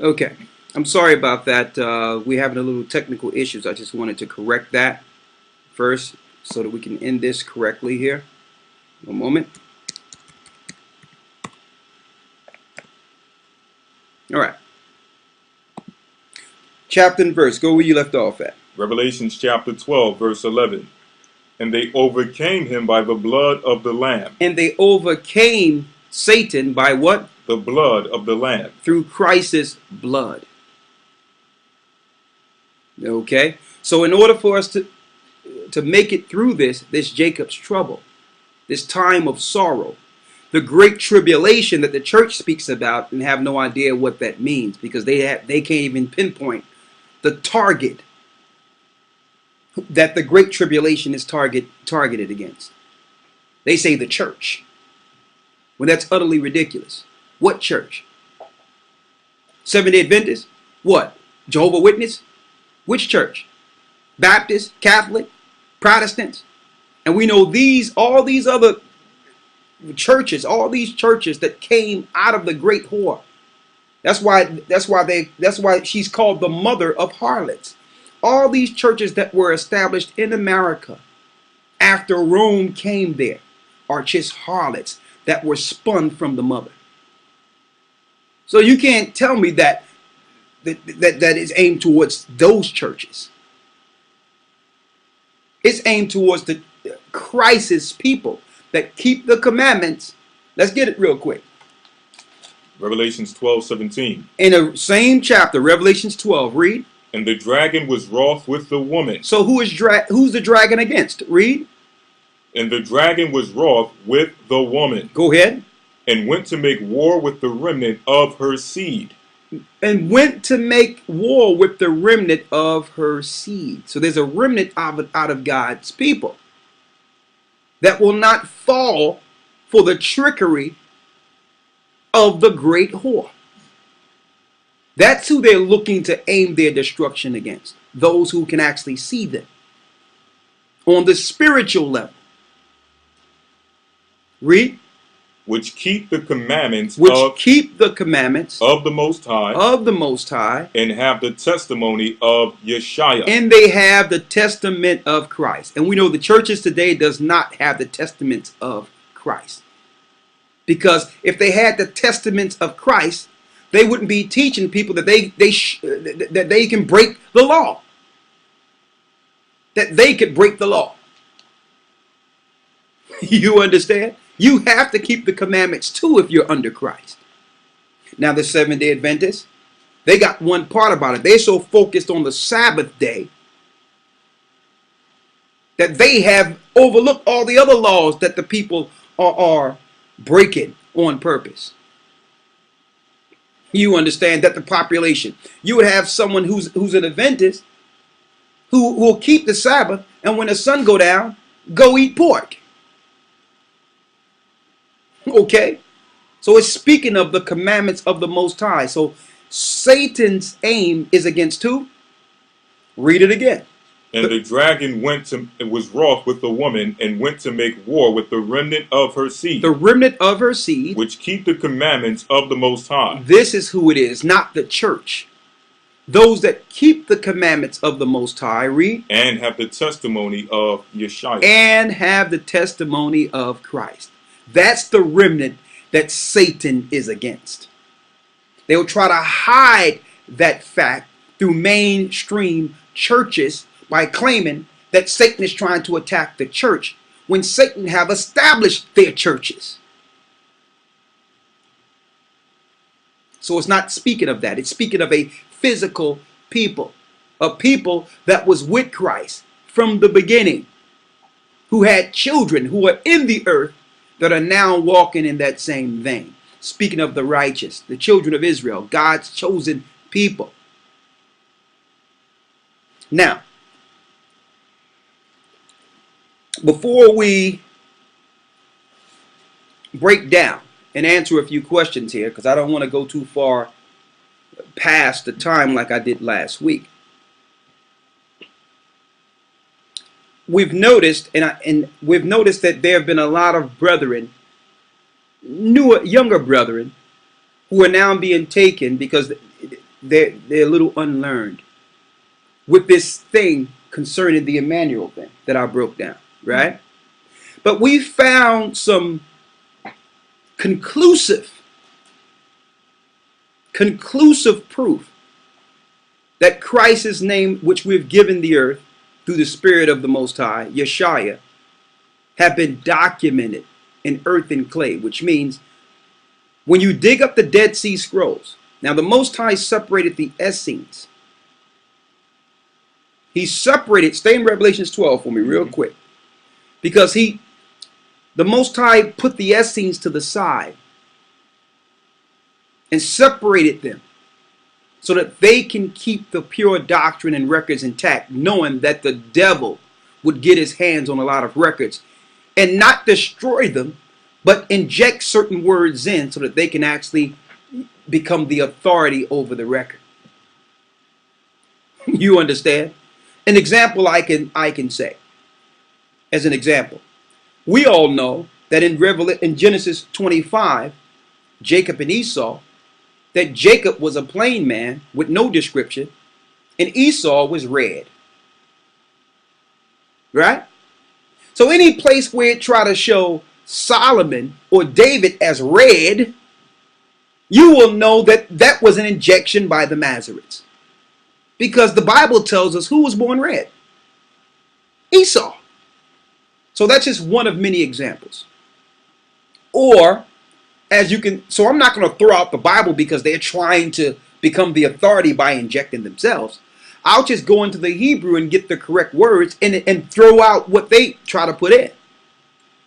Okay. I'm sorry about that. We're having a little technical issues. I just wanted to correct that first so that we can end this correctly here. One moment. All right. Chapter and verse. Go where you left off at. Revelations chapter 12, verse 11. And they overcame him by the blood of the Lamb. And they overcame Satan by what? The blood of the Lamb. Through Christ's blood. Okay? So in order for us to make it through this Jacob's trouble, this time of sorrow, the great tribulation that the church speaks about and have no idea what that means because they can't even pinpoint the target that the great tribulation is targeted against. They say the church, when that's utterly ridiculous. What church? Seventh-day Adventist? What? Jehovah's Witness? Which church? Baptist, Catholic, Protestants? And we know all these other churches, all these churches that came out of the great whore. That's why she's called the mother of harlots. All these churches that were established in America after Rome came there are just harlots that were spun from the mother. So you can't tell me that is aimed towards those churches. It's aimed towards the Christ's people that keep the commandments. Let's get it real quick. Revelations 12:17. In the same chapter, Revelations 12, read. And the dragon was wroth with the woman. So who's the dragon against? Read. And the dragon was wroth with the woman. Go ahead. And went to make war with the remnant of her seed. And went to make war with the remnant of her seed. So there's a remnant out of God's people that will not fall for the trickery of the great whore. That's who they're looking to aim their destruction against. Those who can actually see them on the spiritual level. Read. Which keep the commandments of the Most High. Of the Most High. And have the testimony of Yasha. And they have the testament of Christ. And we know the churches today does not have the testaments of Christ. Because if they had the testaments of Christ, they wouldn't be teaching people that they can break the law. That they could break the law. You understand? You have to keep the commandments too if you're under Christ. Now the Seventh-day Adventists, they got one part about it. They're so focused on the Sabbath day that they have overlooked all the other laws that the people are breaking on purpose. You understand that the population, you would have someone who's an Adventist who will keep the Sabbath, and when the sun go down, go eat pork. Okay, so it's speaking of the commandments of the Most High. So Satan's aim is against who? Read it again. And the dragon was wroth with the woman and went to make war with the remnant of her seed. The remnant of her seed. Which keep the commandments of the Most High. This is who it is, not the church. Those that keep the commandments of the Most High. Read. And have the testimony of Yasha. And have the testimony of Christ. That's the remnant that Satan is against. They will try to hide that fact through mainstream churches by claiming that Satan is trying to attack the church when Satan have established their churches. So it's not speaking of that. It's speaking of a physical people, a people that was with Christ from the beginning, who had children who are in the earth that are now walking in that same vein. Speaking of the righteous, the children of Israel, God's chosen people. Now, before we break down and answer a few questions here, because I don't want to go too far past the time like I did last week. We've noticed, we've noticed that there have been a lot of brethren, younger brethren, who are now being taken because they're a little unlearned with this thing concerning the Emmanuel thing that I broke down, right? But we found some conclusive proof that Christ's name, which we've given the earth through the Spirit of the Most High, Yasha, have been documented in earth and clay, which means when you dig up the Dead Sea Scrolls, now the Most High separated the Essenes. He separated, stay in Revelations 12 for me real quick, because the Most High put the Essenes to the side and separated them so that they can keep the pure doctrine and records intact, knowing that the devil would get his hands on a lot of records and not destroy them, but inject certain words in so that they can actually become the authority over the record. You understand? An example I can say, as an example, we all know that in Genesis 25, Jacob and Esau, that Jacob was a plain man with no description, and Esau was red. Right? So any place where it try to show Solomon or David as red, you will know that that was an injection by the Masoretes. Because the Bible tells us who was born red? Esau. So that's just one of many examples. Or, as you can, so I'm not going to throw out the Bible because they're trying to become the authority by injecting themselves. I'll just go into the Hebrew and get the correct words and throw out what they try to put in.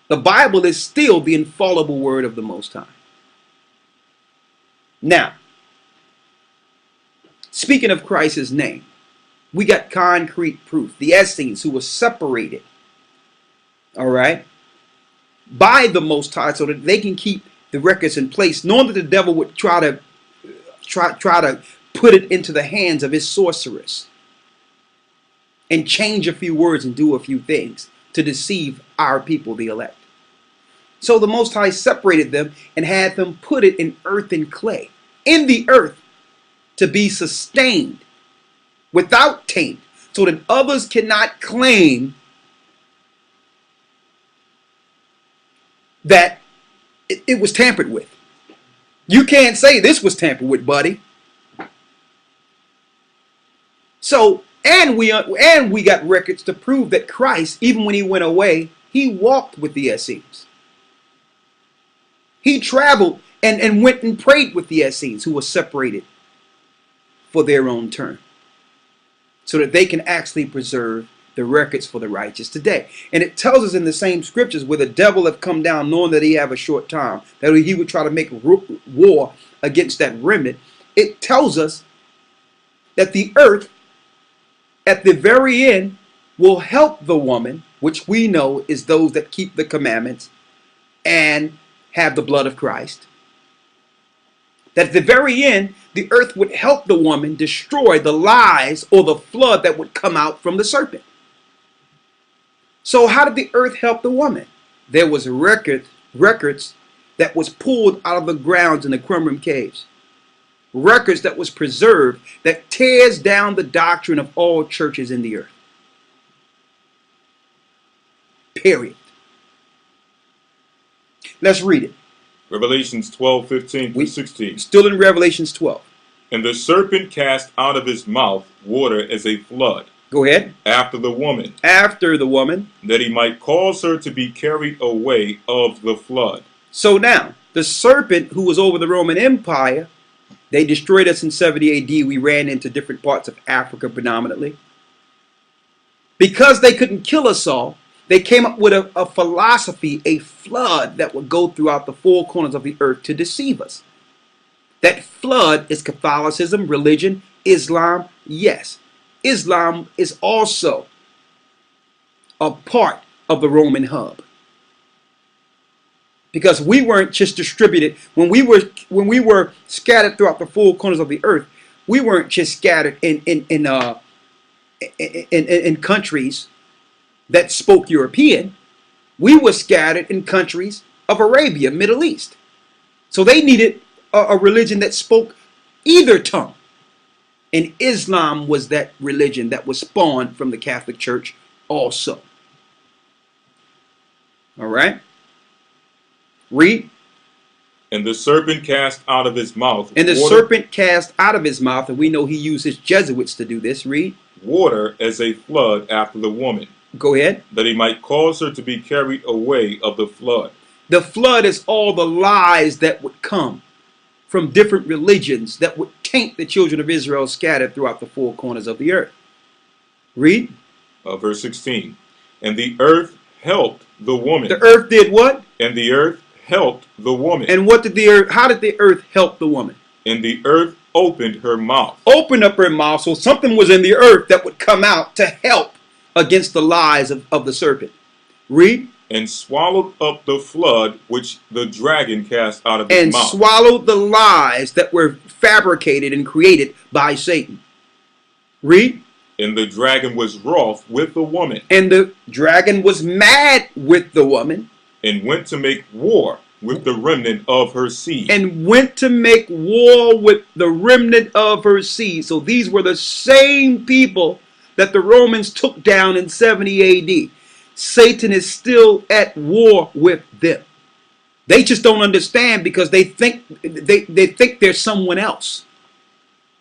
The Bible is still the infallible word of the Most High. Now, speaking of Christ's name, we got concrete proof. The Essenes, who were separated, all right, by the Most High so that they can keep the records in place, knowing that the devil would try to put it into the hands of his sorceress and change a few words and do a few things to deceive our people, the elect. So the Most High separated them and had them put it in earth and clay, in the earth, to be sustained without taint, so that others cannot claim that it was tampered with. You can't say this was tampered with, buddy. So, and we got records to prove that Christ, even when he went away, he walked with the Essenes. He traveled and went and prayed with the Essenes, who were separated for their own turn, so that they can actually preserve the records for the righteous today. And it tells us in the same scriptures where the devil have come down knowing that he have a short time, that he would try to make war against that remnant. It tells us that the earth at the very end will help the woman, which we know is those that keep the commandments and have the blood of Christ. That at the very end, the earth would help the woman destroy the lies or the flood that would come out from the serpent. So how did the earth help the woman? There was records that was pulled out of the grounds in the Qumran caves. Records that was preserved that tears down the doctrine of all churches in the earth. Period. Let's read it. Revelations 12:15-16. Still in Revelations 12. And the serpent cast out of his mouth water as a flood. Go ahead. After the woman. After the woman. That he might cause her to be carried away of the flood. So now, the serpent who was over the Roman Empire, they destroyed us in 70 AD. We ran into different parts of Africa predominantly. Because they couldn't kill us all, they came up with a philosophy, a flood that would go throughout the four corners of the earth to deceive us. That flood is Catholicism, religion, Islam. Yes, Islam is also a part of the Roman hub. Because we weren't just distributed when we were scattered throughout the four corners of the earth. We weren't just scattered in countries that spoke European. We were scattered in countries of Arabia, Middle East. So they needed a religion that spoke either tongue. And Islam was that religion that was spawned from the Catholic Church also. All right? Read. And the serpent cast out of his mouth And the water, serpent cast out of his mouth, and we know he used his Jesuits to do this. Read. water as a flood after the woman, Go ahead. that he might cause her to be carried away of the flood. The flood is all the lies that would come from different religions that would taint the children of Israel scattered throughout the four corners of the earth. Read. Verse 16. And the earth helped the woman. The earth did what? And the earth helped the woman. And what did the earth, how did the earth help the woman? And the earth opened her mouth. Opened up her mouth, so something was in the earth that would come out to help against the lies of the serpent. Read. And swallowed up the flood which the dragon cast out of his And mouth. swallowed the lies that were fabricated and created by Satan. Read. And the dragon was wroth with the woman, And the dragon was mad with the woman, and went to make war with the remnant of her seed. and went to make war with the remnant of her seed. So these were the same people that the Romans took down in 70 AD. Satan is still at war with them. They just don't understand because they think they're someone else.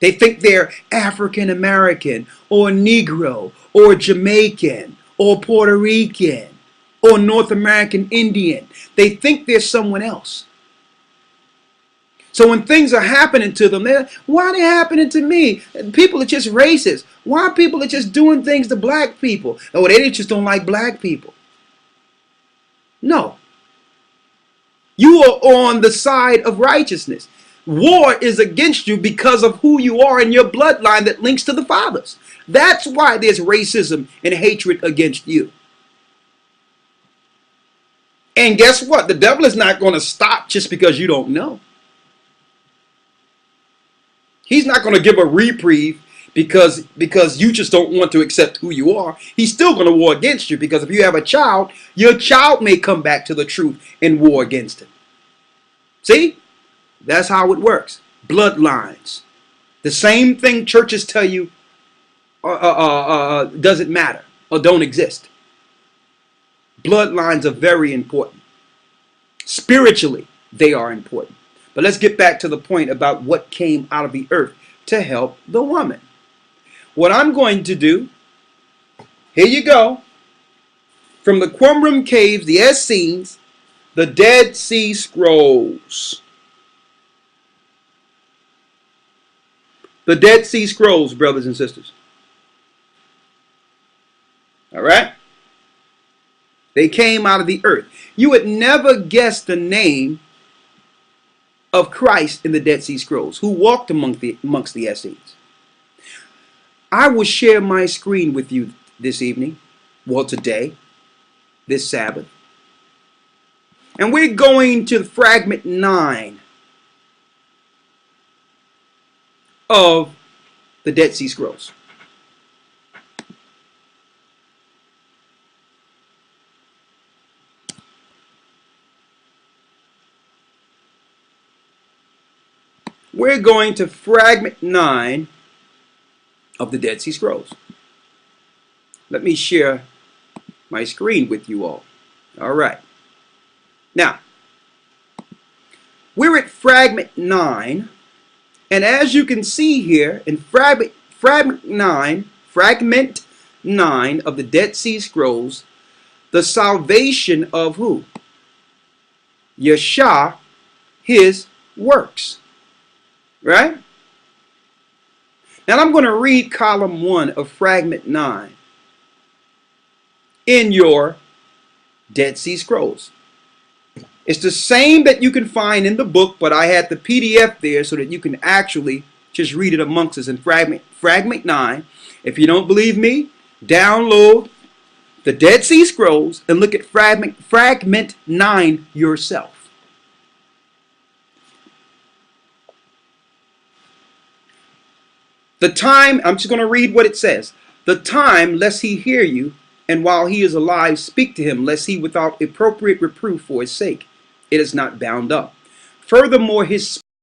They think they're African American or Negro or Jamaican or Puerto Rican or North American Indian. They think they're someone else. So when things are happening to them, why are they happening to me? People are just racist. Why people are just doing things to black people? Oh, they just don't like black people. No. You are on the side of righteousness. War is against you because of who you are in your bloodline that links to the fathers. That's why there's racism and hatred against you. And guess what? The devil is not going to stop just because you don't know. He's not going to give a reprieve because you just don't want to accept who you are. He's still going to war against you because if you have a child, your child may come back to the truth and war against him. See? That's how it works. Bloodlines. The same thing churches tell you doesn't matter or don't exist. Bloodlines are very important. Spiritually, they are important. But let's get back to the point about what came out of the earth to help the woman. What I'm going to do, here you go, from the Qumran caves, the Essenes, the Dead Sea Scrolls. The Dead Sea Scrolls, brothers and sisters. All right? They came out of the earth. You would never guess the name of Christ in the Dead Sea Scrolls, who walked amongst the Essenes. I will share my screen with you this evening, well today, this Sabbath. And we're going to fragment 9 of the Dead Sea Scrolls. We're going to fragment 9 of the Dead Sea Scrolls. Let me share my screen with you all. All right. Now, we're at fragment 9, and as you can see here in fragment 9 of the Dead Sea Scrolls, the salvation of who? Yasha, his works. Right? Now I'm going to read column 1 of fragment 9 in your Dead Sea Scrolls. It's the same that you can find in the book, but I had the PDF there so that you can actually just read it amongst us in fragment 9. If you don't believe me, download the Dead Sea Scrolls and look at fragment 9 yourself. The time, I'm just going to read what it says. The time, lest he hear you, and while he is alive, speak to him, lest he without appropriate reproof for his sake, it is not bound up. Furthermore, his